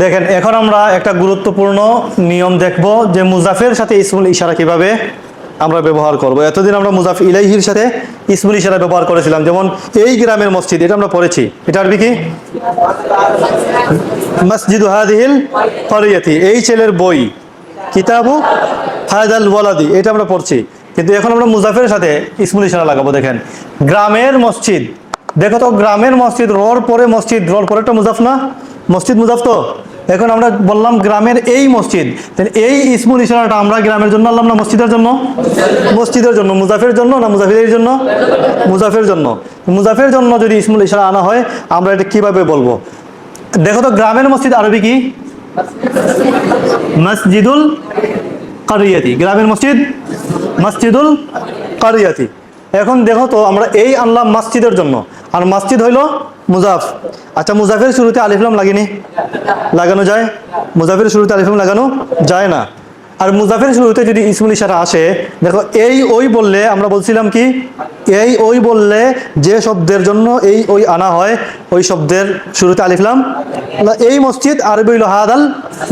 দেখেন এখন আমরা একটা গুরুত্বপূর্ণ নিয়ম দেখব যে মুজাফের সাথে ইসমুল ইশারা কিভাবে আমরা ব্যবহার করব। এতদিন আমরা মুজাফ ইলাইহির সাথে ইসমুল ইশারা ব্যবহার করেছিলাম, যেমন এই গ্রামের মসজিদ, এটা আমরা পড়েছি। এটা আরবি কি? মসজিদু হাদিহিল করিয়াতি, এই ছেলের বই। কিতাবু হাদাল ওয়ালাদি, এটা আমরা পড়ছি। কিন্তু এখন আমরা মুজাফের সাথে ইসমুল ইশারা লাগাবো। দেখেন গ্রামের মসজিদ, দেখো তো গ্রামের মসজিদ, রর পরে মসজিদ, রর পরে একটা মুজাফ না, মসজিদ মুজাফ। তো এখন আমরা বললাম গ্রামের এই মসজিদ, এই ইসমুল ইশারাটা আমরা গ্রামের জন্য আনলাম না মসজিদের জন্য? মসজিদের জন্য। মুজাফের জন্য না মুজাফিরের জন্য? মুজাফের জন্য। মুজাফের জন্য যদি ইসমুল ইশারা আনা হয় আমরা এটা কিভাবে বলবো? দেখো তো গ্রামের মসজিদ আরবি কি? মসজিদুল কারিয়াতি। গ্রামের মসজিদ মসজিদুল কারিয়াতি। এখন দেখো তো আমরা এই আনলাম মসজিদের জন্য, আর মসজিদ হইল মুজাফ। আচ্ছা, মুজাফের শুরুতে আলিফ লাম লাগেনি? লাগানো যায়? মুজাফের শুরুতে আলিফ লাম লাগানো যায় না। আর মুজাফের শুরুতে যদি ইসমুল ইশারা আসে, দেখো এই ওই বললে আমরা বলছিলাম কি, এই ওই বললে যে শব্দের জন্য এই ওই আনা হয় ওই শব্দের শুরুতে আলিফ লাম। এই মসজিদ আরবি হইল হাদাল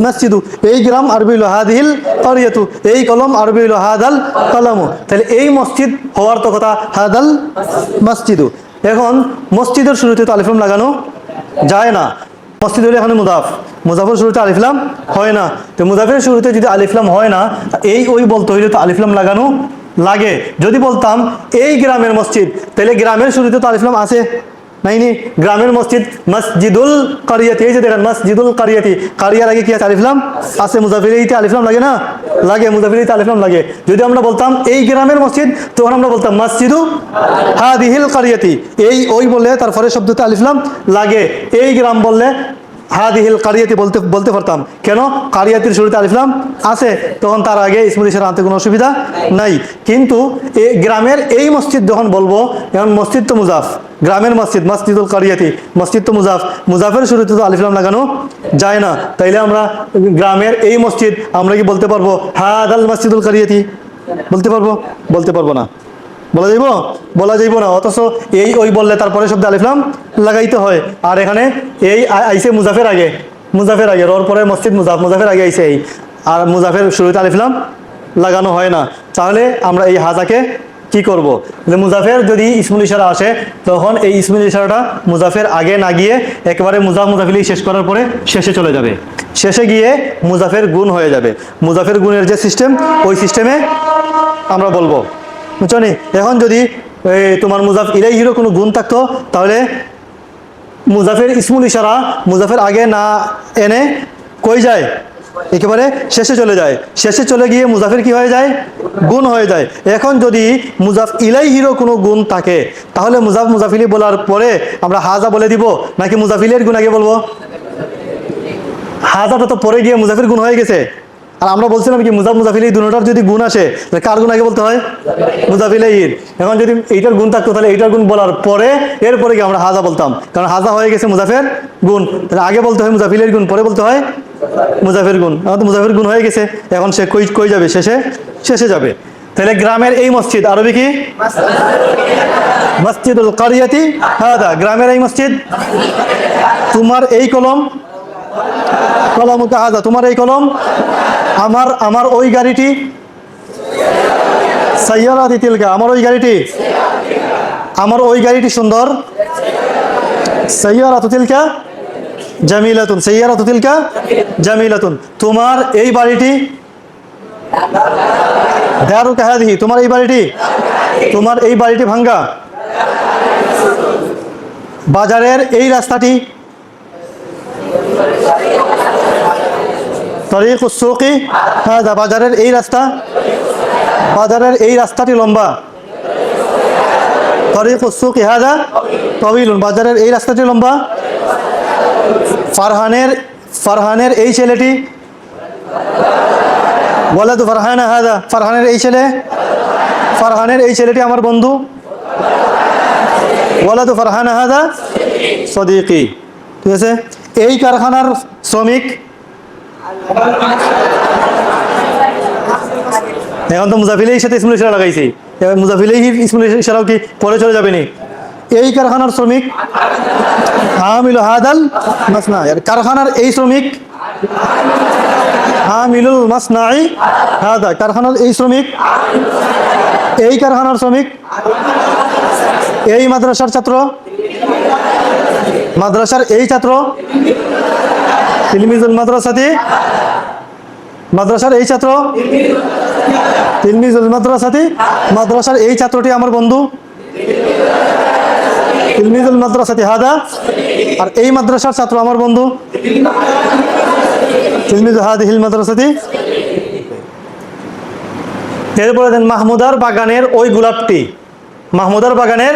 মসজিদু, এই গ্রাম আরবি হইল হাদিহিল কারিয়াতু, এই কলম আরবি হইল হাদাল কলামু। তাহলে এই মসজিদ হওয়ার তো কথা হাদাল মসজিদু। এখন মসজিদের শুরুতে তো আলিফ লাম লাগানো যায় না। মসজিদ হলে এখানে মুজাফ, মুজাফের শুরুতে আলিফ লাম হয় না। তো মুজাফের শুরুতে যদি আলিফ লাম হয় না, এই ওই বলতে হইলে তো আলিফ লাম লাগানো লাগে। যদি বলতাম এই গ্রামের মসজিদ, তাহলে গ্রামের শুরুতে তো আলিফ লাম আছে নাইনি? গ্রামের মসজিদ মসজিদুল কারিয়াতি, এই যে দেখেন মসজিদুল কারিয়াতি, কারিয়ার আগে কি আছে? আলিফ লাম আছে। মুজাফিরিতে আলিফ লাম লাগে না? লাগে, মুজাফিরিতে আলিফ লাম লাগে। যদি আমরা বলতাম এই গ্রামের মসজিদ, তখন আমরা বলতাম মসজিদু হাদিহিল কারিয়াতি, এই ওই বললে তারপরে শব্দতে আলিফ লাম লাগে। এই গ্রাম বললে হাদিহিল কারিয়াতি বলতে পারতাম। কেন? কারিয়াতির শুরুতে আলিফ লাম আছে, তখন তার আগে ইসমুল ইশারা আনতে কোনো অসুবিধা নাই। কিন্তু এই গ্রামের এই মসজিদ যখন বলবো, এখন মসজিদ তো মুজাফ, গ্রামের মসজিদ মসজিদুল কারিয়াতি, মসজিদ তো মুজাফ, মুজাফের শুরুতে তো আলিফ লাম লাগানো যায় না। তাইলে আমরা গ্রামের এই মসজিদ আমরা কি বলতে পারবো হাদাল মসজিদুল কারিয়াতি? বলতে পারবো? বলতে পারবো না। বলা যাইব? বলা যাইব না। অথচ এই ওই বললে তারপরে শব্দ আলিফ লাম লাগাইতে হয়। আর এখানে এই আইসে মুজাফের আগে, মুজাফের আগে, রর পরে মসজিদ মুজাফ, মুজাফের আগে আইসে এই, আর মুজাফের শুরুতে আলিফ লাম লাগানো হয় না। তাহলে আমরা এই হাজাকে কি করব? মুজাফের যদি ইসমুল ইশারা আসে, তখন এই ইসমুল ইশারাটা মুজাফের আগে না গিয়ে একেবারে মুজাফ মুজাফিলি শেষ করার পরে শেষে চলে যাবে। শেষে গিয়ে মুজাফের গুণ হয়ে যাবে। মুজাফের গুণের যে সিস্টেম, ওই সিস্টেমে আমরা বলবো। বুঝছো নি? এখন যদি তোমার মুজাফ ইলাইহিরও কোনো গুণ থাকতো, তাহলে মুজাফের ইসমুল ইশারা মুজাফের আগে না এনে কই যায়? একেবারে শেষে চলে যায়। শেষে চলে গিয়ে মুজাফের কি হয়ে যায়? গুণ হয়ে যায়। এখন যদি মুজাফ ইলাইহিরও কোনো গুণ থাকে, তাহলে মুজাফ মুজাফিলি বলার পরে আমরা হাজা বলে দিব, নাকি মুজাফিলের গুণ আগে বলবো? হাজাটা তো পরে গিয়ে মুজাফির গুণ হয়ে গেছে। আর আমরা বলছিলাম কি মুজাফ মুজাফিলি দুটোটার যদি গুণ আসে, তাহলে কার গুণ আগে বলতে হয়? মুজাফিলের। এখন যদি এইটার গুণ থাকতো, তাহলে এইটার গুণ বলার পরে এরপরে কি আমরা হাজা বলতাম, কারণ হাজা হয়ে গেছে মুজাফের গুণ। তাহলে আগে বলতে হয় মুজাফিলের গুণ, পরে বলতে হয় মুজাফের গুণ। এখন তো মুজাফের গুণ হয়ে গেছে, এখন সে কই যাবে? শেষে, শেষে যাবে। তাহলে গ্রামের এই মসজিদ আরবি কি? মসজিদুল কারিয়াতি হাদা, গ্রামের এই মসজিদ। তোমার এই কলম, কলামুকা হাদা, তোমার এই কলম। আমার ওই গাড়িটি, সাইয়ারাতি তিলকা, আমার ওই গাড়িটি, আমার ওই গাড়িটি সুন্দর। সাইয়ারাতু তিলকা জামিলাতুন, সাইয়ারাতু তিলকা জামিলাতুন, তোমার এই বাড়িটি। দারুকা হাদিহি, তোমার এই বাড়িটি, তোমার এই বাড়িটি ভাঙ্গা। বাজারের এই রাস্তাটি, তরিকুস সুকি হাদা, বাজারের এই রাস্তা, বাজারের এই রাস্তাটি লম্বা। তরিকুস সুকি হাদা তাওয়িলুন, বাজারের এই রাস্তাটি লম্বা। ফারহানের এই ছেলেটি, ওয়ালাদু ফারহানা হাদা, ফারহানের এই ছেলে, ফারহানের এই ছেলেটি আমার বন্ধু। ওয়ালাদু ফারহানা হাদা সদিকি। ঠিক আছে? এই কারখানার শ্রমিক। এখন তো মুজাফিলের সাথে ইসমুল ইশারা লাগাইছি, মুজাফিলের ইসমুল ইশারাও কি পরে চলে যাবে নি? এই কারখানার শ্রমিক আমিলু হাদাল মাসনা, কারখানার এই শ্রমিক আমিলুল মাসনাই হাদা, কারখানার এই শ্রমিক, এই কারখানার শ্রমিক, এই মাদ্রাসার ছাত্র, মাদ্রাসার এই ছাত্র, তিলমিজুল মাদ্রাসাতি, মাদ্রাসার এই ছাত্র, তিলমিজুল মাদ্রাসাতি, মাদ্রাসার এই ছাত্রটি আমার বন্ধু, তিলমিজুল মাদ্রাসাতি হাদা, আর এই মাদ্রাসার ছাত্র আমার বন্ধু, তিলমিজু হাদিহিল মাদ্রাসাতি। এরপরে দেন মাহমুদার বাগানের ওই গোলাপটি, মাহমুদার বাগানের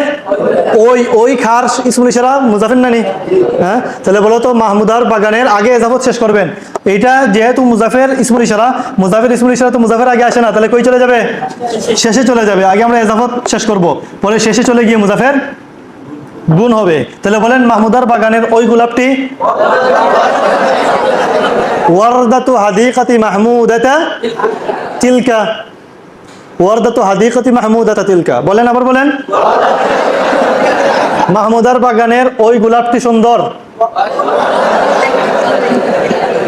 ওই খার ইসমুল ইশারা মুজাফির নানি, হ্যাঁ তাহলে বলো তো মাহমুদার বাগানের আগে এজাফত শেষ করবেন। এইটা যেহেতু মুজাফের ইসমুল ইশারা, মুজাফের ইসমুল ইশারা তো মুজাফের আগে আসে না, তাহলে কই চলে যাবে? শেষে চলে যাবে। আগে আমরা এজাফত শেষ করব, পরে শেষে চলে গিয়ে মুজাফের গুণ হবে। তাহলে বলেন মাহমুদার বাগানের ওই গোলাপটি ওয়ারদাতু হাদিকাতি মাহমুদাতা তিলকা, ওয়ারদাতু হাদিকাতি মাহমুদাতা তিলকা। বলেন, আবার বলেন। মাহমুদার বাগানের ওই গোলাপটি সুন্দর।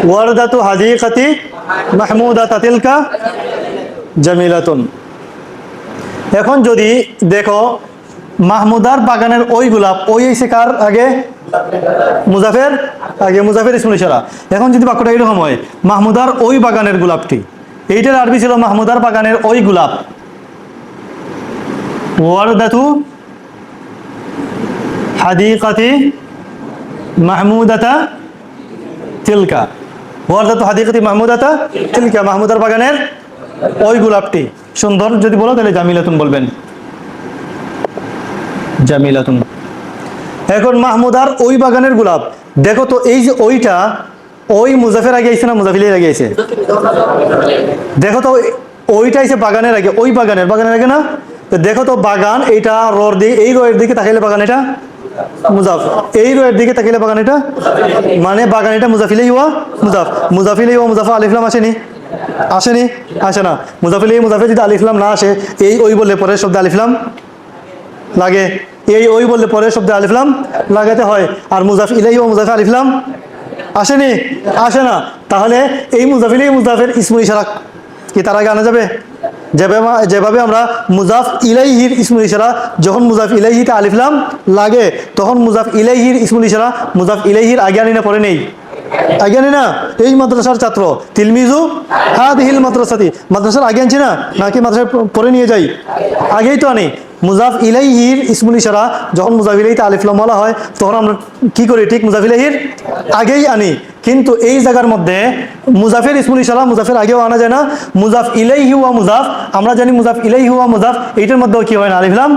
ওয়ারদাতু হাদিকাতি মাহমুদাতা তিলকা জামিলাতুন। এখন যদি দেখো মাহমুদার বাগানের ওই গোলাপ, ওই এসে কার আগে? মুজাফের আগে, মুজাফের ইসমুল ইশারা। এখন যদি বাক্যটা এরকম হয়, মাহমুদার ওই বাগানের গোলাপটি, এইটার আরবি ছিল মাহমুদার বাগানের ওই গোলাপ। ওয়ারদাতু হাদিকাতি মাহমুদাতা তিলকা, ওয়ারদাতু হাদিকাতি মাহমুদাতা তিলকা, মাহমুদার বাগানের ওই গোলাপটি সুন্দর। যদি বলো তাহলে জামিলাতুন বলবেন, জামিলাতুন। এখন মাহমুদার ওই বাগানের গোলাপ, দেখো তো এই যে ওইটা, ওই মুজাফের আগে আইছে না মুজাফিলের আগে আইছে? দেখো তো ওইটা আইছে বাগানের আগে, ওই বাগানের আগে না? তো দেখো তো বাগান, এইটা রোর দিকে, এই রোয়ের দিকে তাকাইলে বাগান এটা মুজাফ, এই রোয়ের দিকে তাকাইলে বাগান এটা, মানে বাগান এটা মুজাফিলেই হওয়া মুজাফ, মুজাফিলেই হওয়া মুজাফা আলিফলাম আসেনি? আসেনি? আসে না। মুজাফিলেই মুজাফে যদি আলিফলাম না আসে, এই ওই বললে পরের শব্দে আলিফলাম লাগে, এই ওই বললে পরের শব্দে আলিফলাম লাগাতে হয়। আর মুজাফ ইলাইহি ওয়া মুজাফে আলিফলাম আসেনি? আসে না। তাহলে এই মুজাফিলেই মুজাফের ইসমুল ইশারা কি তার আগে আনা যাবে? যেভাবে আমরা মুজাফ ইলাইহির ইসমুল ইশারা, যখন মুজাফ ইলাইহিতে আলিফলাম লাগে তখন মুজাফ ইলাইহির ইসমুল ইশারা মুজাফ ইলাইহির আগে আনি না পরে নেই? আগে আনি না। এই মাদ্রাসার ছাত্র, তিলমিজু হাদিহিল মাদ্রাসাতি, মাদ্রাসার আগে আনছি না, নাকি মাদ্রাসার পরে নিয়ে যাই? আগেই তো আনি। মুজাফ ইলাইহির ইসমুল ইশারা যখন মুজাফ ইলাইহিতে আলিফলাম বলা হয় তখন আমরা কি করি? ঠিক মুজাফ ইলাইহির আগেই আনি। কিন্তু এই জায়গার মধ্যে মুজাফের ইসমুল ইশারা মুজাফের আগেও আনা যায় না। মুজাফ ইলাইহি ওয়া মুজাফ, আমরা জানি মুজাফ ইলাইহি ওয়া মুজাফ, এইটার মধ্যেও কি হয় না? আলিফলাম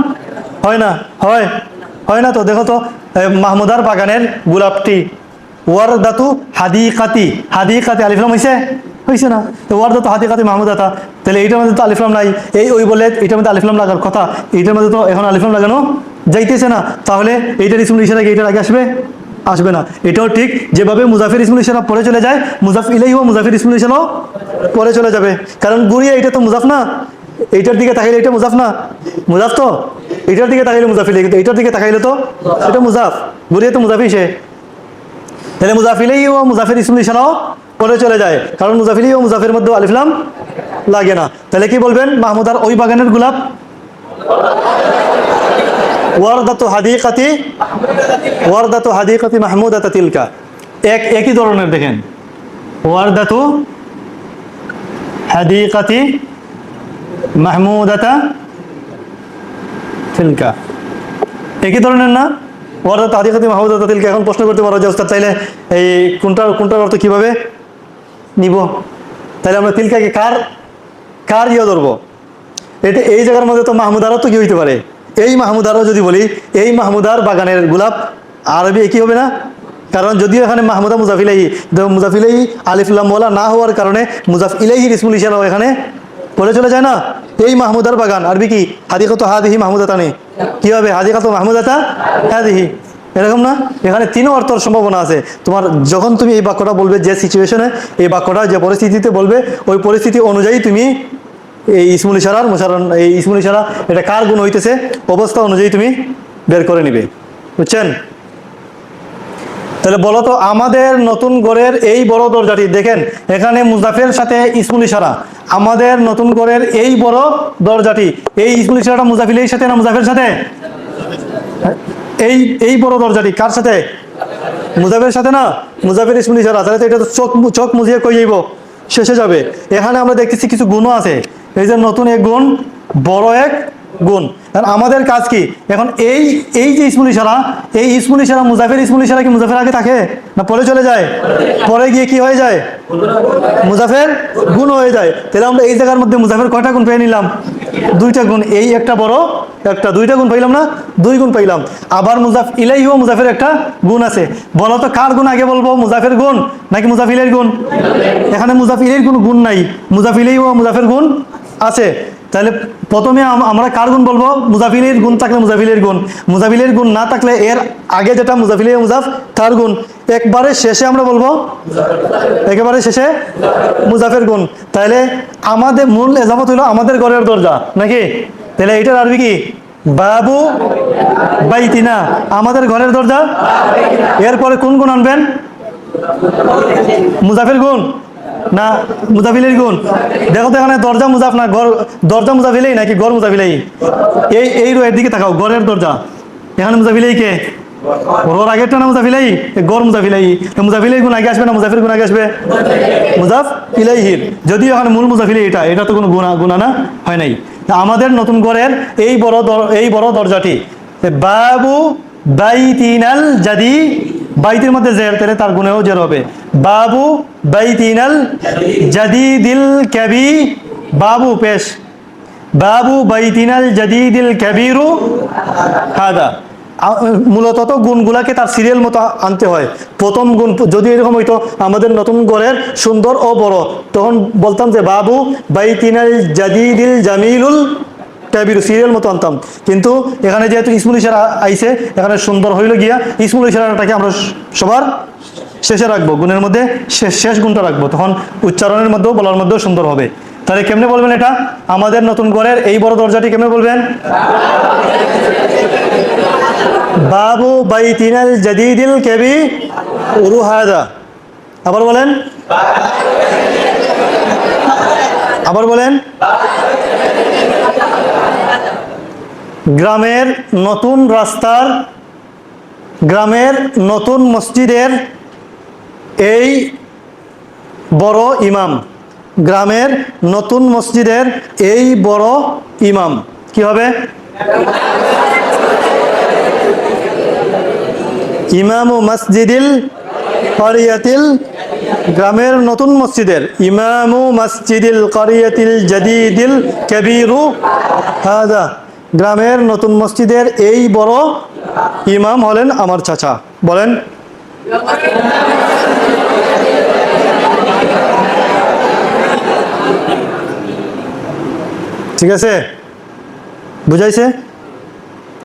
হয় না? হয় না। তো দেখো তো মাহমুদার বাগানের গোলাপটি, ওয়ারদাতু হাদিকাতি, হাদিকাতি আলিফলাম হয়েছে? হয়েছে না। তো ওয়ারদাতু হাদিকাতি মাহমুদাতা, তাহলে এইটার মধ্যে তো আলিফলাম নাই। এই ওই বলে এইটার মধ্যে আলিফলাম লাগার কথা, এইটার মধ্যে তো এখন আলিফলাম লাগানো যাইতেছে না। তাহলে এইটার ইসমুল ইশারা কি এইটার আগে আসবে? আসবে না। এটাও ঠিক, যেভাবে মুজাফের ইসমুল ইশারা পরে চলে যায়, মুজাফ ইলাইহি ওয়া মুজাফের ইসমুল ইশারাও পরে চলে যাবে। কারণ গুরিয়া এটা তো মুজাফ না, এইটার দিকে তাকাইলে এটা মুজাফ না, মুজাফ তো এইটার দিকে তাকাইলে মুজাফ ইলাইহি, এইটার দিকে তাকাইলে তো এটা মুজাফ, গুরিয়া তো মুজাফই সে। তাহলে মুজাফ ইলাইহি ওয়া মুজাফের ইসমুল ইশারাও পরে চলে যায়, কারণ মুজাফ ইলাইহি ওয়া মুজাফের মধ্যে আলিফলাম লাগে না। তাহলে কি বলবেন? মাহমুদার ওই বাগানের গোলাপ ওয়ারদাতু হাদিকাতি, ওয়ারদাতু হাদিকাতি মাহমুদাতা তিলকা, একই ধরনের। দেখেন, ওয়ারদাতু হাদিকাতি মাহমুদাতা তিলকা, একই ধরনের না? ওয়ারদাতু হাদিকাতি মাহমুদাতা তিলকা। এখন প্রশ্ন করতে পারো যে ওস্তাদ চাইলে এই কোনটার অর্থ কিভাবে নিব? তাহলে আমরা তিলকাকে কার ইয়ে ধরবো? এটা এই জায়গার মধ্যে তো মাহমুদারও তো কি হইতে পারে? এই মাহমুদারও যদি বলি এই মাহমুদার বাগানের গোলাপ, আরবি একই হবে না? কারণ যদিও এখানে মাহমুদা মুজাফ ইলাইহি, মুজাফ ইলাইহি আলিফলাম ওয়ালা না হওয়ার কারণে মুজাফ ইলাইহির ইসমুল ইশারাও এখানে পরে চলে যায় না। এই মাহমুদার বাগান আরবি কি? হাদিকাতু হাদিহি মাহমুদাতা নেই, কি হবে? হাদিকাতু মাহমুদাতা হাদিহি, এরকম না? এখানে তিনও অর্থের সম্ভাবনা আছে। তোমার যখন তুমি এই বাক্যটা বলবে, যে সিচুয়েশনে এই বাক্যটা, যে পরিস্থিতিতে বলবে, ওই পরিস্থিতি অনুযায়ী তুমি এই ইসমুল ইশারার এই ইসমুল ইশারা এটা কার গুণ হইতেছে অবস্থা অনুযায়ী তুমি বের করে নিবে, বুঝছেন? তাহলে বলো তো আমাদের নতুন ঘরের এই বড় দরজাটি দেখেন, এখানে মুজাফের সাথে ইসমুল ইশারা। আমাদের নতুন ঘরের এই বড় দরজাটি, এই ইসমুল ইশারাটা মুজাফিলের সাথে না মুজাফের সাথে? এই এই বড় দরজাটি কার সাথে? মুজাফের সাথে না? মুজাফের ইসমুল ইশারা, তাহলে তো এটা তো চোখ চোখ মুজিয়ে কই যাইব, শেষে যাবে। এখানে আমরা দেখতেছি কিছু গুণও আছে, এই যে নতুন এক গুণ, বড় এক গুণ। আর আমাদের কাজ কি এখন? এই এই যে ইসমুল ইশারা, এই ইসমুল ইশারা মুজাফের ইসমুল ইশারা কি মুজাফের আগে থাকে না পরে চলে যায়? পরে গিয়ে কি হয়ে যায়? মুজাফের গুণ হয়ে যায়। তাহলে আমরা এই জায়গার মধ্যে মুজাফের কয়টা গুণ পেয়ে নিলাম? দুইটা গুণ। এই একটা বড় একটা, দুইটা গুণ পাইলাম না? দুই গুণ পাইলাম। আবার মুজাফ ইলাইহি মুজাফের একটা গুণ আছে। বলো তো কার গুণ আগে বলবো, মুজাফের গুণ নাকি মুজাফিলের গুণ? এখানে মুজাফিলের কোনো গুণ নাই, মুজাফিলেই মুজাফের গুণ আছে। তাহলে প্রথমে আমরা কার গুণ বলবো? মুজাফিলের গুণ থাকলে মুজাফিলের গুণ, মুজাফিলের গুণ না থাকলে এর আগে যেটা মুজাফিলে মুজাফ তার গুণ। একবারে শেষে আমরা বলবো, একেবারে শেষে মুজাফের গুণ। তাহলে আমাদের মূল এজামত হলো আমাদের ঘরের দরজা নাকি? তাহলে এটার আরবি কি? বাবু বাইতিনা, আমাদের ঘরের দরজা। এরপরে কোন গুণ আনবেন? মুজাফের গুণ না মুজাফিলের গুণ? দেখো তো এখানে দরজা মুজাফ না ঘর, দরজা মুজাফিলেই নাকি ঘর মুজাফিলেই? এই রো এর দিকে তাকাও, ঘরের দরজা। এখানে মুজাফিলেই কে? ওর আগেরটা না মুজাফিলেই? ঘর মুজাফিলেই। মুজাফিলের গুণ আগে আসবে না মুজাফির গুণ আগে আসবে? মুজাফ ইলাইহির। যদিও এখানে মূল মুজাফিলে এটা তো কোনো গুণা না হয় নাই। আমাদের নতুন ঘরের এই বড় দরজাটি, বাবু বাইতিনাল জাদি, বাইতের মধ্যে জের, তাহলে তার গুণেও জের হবে। বাবু বাইতিনাল জাদিদিল কাবি, বাবু পেশ, বাবু বাইতিনাল জাদিদিল কাবিরু হাদা। মূলত তো গুণগুলাকে তার সিরিয়াল মতো আনতে হয়। প্রথম গুণ যদি এরকম হইতো আমাদের নতুন ঘরের সুন্দর ও বড়, তখন বলতাম যে বাবু বাইতিনাল জাদিদিল জামিলুল কাবির, সিরিয়াল মতো আনতাম। কিন্তু এখানে যেহেতু ইসমুল ইশারা আইছে, এখানে সুন্দর হইল গিয়া ইসমুল ইশারাটাকে আমরা সবার শেষে রাখবো, গুণের মধ্যে শেষ গুণটা রাখবো, তখন উচ্চারণের মধ্যেও বলার মধ্যেও সুন্দর হবে। তাহলে কেমনে বলবেন এটা? আমাদের নতুন ঘরের এই বড় দরজাটি কেমনে বলবেন? বাবু বাইতিনাল জাদিদিল কাবি উরুহাদা। আবার বলেন, আবার বলেন। গ্রামের নতুন রাস্তার, গ্রামের নতুন মসজিদের এই বড় ইমাম, গ্রামের নতুন মসজিদের এই বড় ইমাম কি হবে? ইমামু মসজিদিল কারিয়াতিল, গ্রামের নতুন মসজিদের ইমামু মসজিদিল কারিয়াতিল জাদিদিল কাবীরু হাদা, গ্রামের নতুন মসজিদের এই বড় ইমাম হলেন আমার চাচা। বলেন, ঠিক আছে? বুঝাইছে?